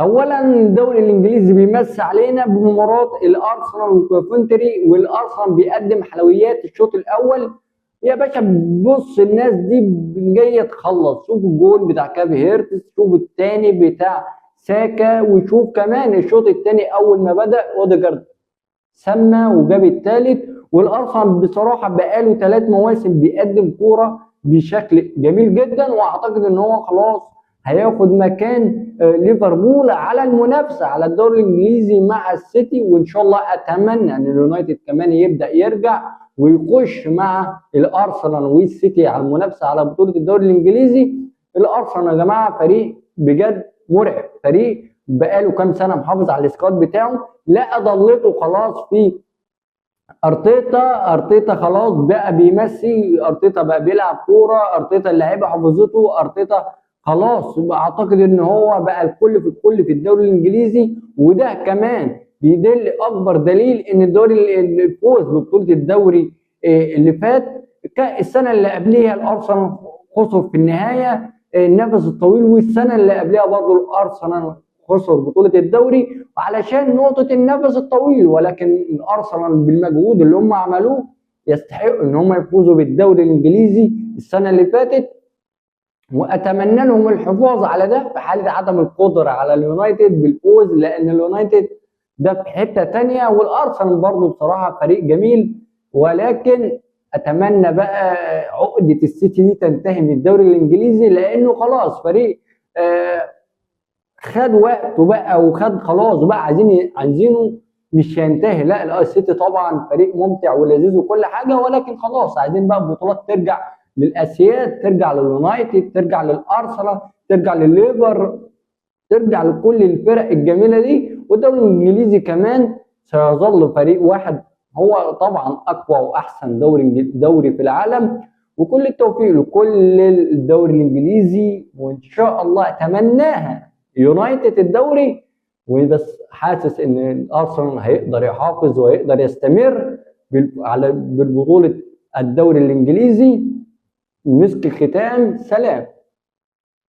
اولا الدوري الانجليزي بيمس علينا بمباراه الارسنال وكوفنتري، والارسنال بيقدم حلويات الشوط الاول. يا باشا بص، الناس دي جايه تخلص. شوف الجول بتاع كافي هيرتز، شوف الثاني بتاع ساكا، وشوف كمان الشوط الثاني اول ما بدا اوديجارد سمى وجاب الثالث. والارسنال بصراحه بقاله 3 مواسم بيقدم كوره بشكل جميل جدا، واعتقد ان هو خلاص هياخد مكان ليفربول على المنافسه على الدوري الانجليزي مع السيتي. وان شاء الله اتمنى ان اليونايتد كمان يبدا يرجع ويخش مع الارسنال والسيتي على المنافسه على بطوله الدوري الانجليزي. الارسنال يا جماعه فريق بجد مرعب، فريق بقاله كام سنه محافظ على السكواد بتاعه. لا ضلته خلاص في ارتيتا خلاص بقى بيمسي، ارتيتا بقى بيلعب كوره، ارتيتا اللعيبه حفظته، ارتيتا خلاص اعتقد ان هو بقى الكل في الكل في الدوري الانجليزي. وده كمان بيدل اكبر دليل ان الفوز ببطوله الدوري اللي فات، السنه اللي قبليها الارسنال خسر في النهايه النفس الطويل، والسنه اللي قبلها برضه الارسنال خسر بطوله الدوري وعلشان نقطه النفس الطويل. ولكن الارسنال بالمجهود اللي هم عملوه يستحقوا ان هم يفوزوا بالدوري الانجليزي السنه اللي فاتت، واتمنى لهم الحفاظ على ده في حاله عدم القدره على اليونايتد بالفوز، لان اليونايتد ده في حته ثانيه، والارسنال برضه بصراحه فريق جميل. ولكن اتمنى بقى عقده السيتي دي تنتهي من الدوري الانجليزي، لانه خلاص فريق خد وقته بقى وخد خلاص بقى، عايزينه مش هينتهي. لا السيتي طبعا فريق ممتع ولذيذ وكل حاجه، ولكن خلاص عايزين بقى البطولات ترجع للاسياد، ترجع لليونايتد، ترجع للارسنال، ترجع للليفر، ترجع لكل الفرق الجميله دي. والدوري الانجليزي كمان سيظل فريق واحد هو طبعا اقوى واحسن دوري في العالم. وكل التوفيق لكل الدوري الانجليزي، وان شاء الله اتمناها يونايتد الدوري. وبس حاسس ان الارسنال هيقدر يحافظ وهيقدر يستمر بالبطوله الدوري الانجليزي. مسك الختام، سلام.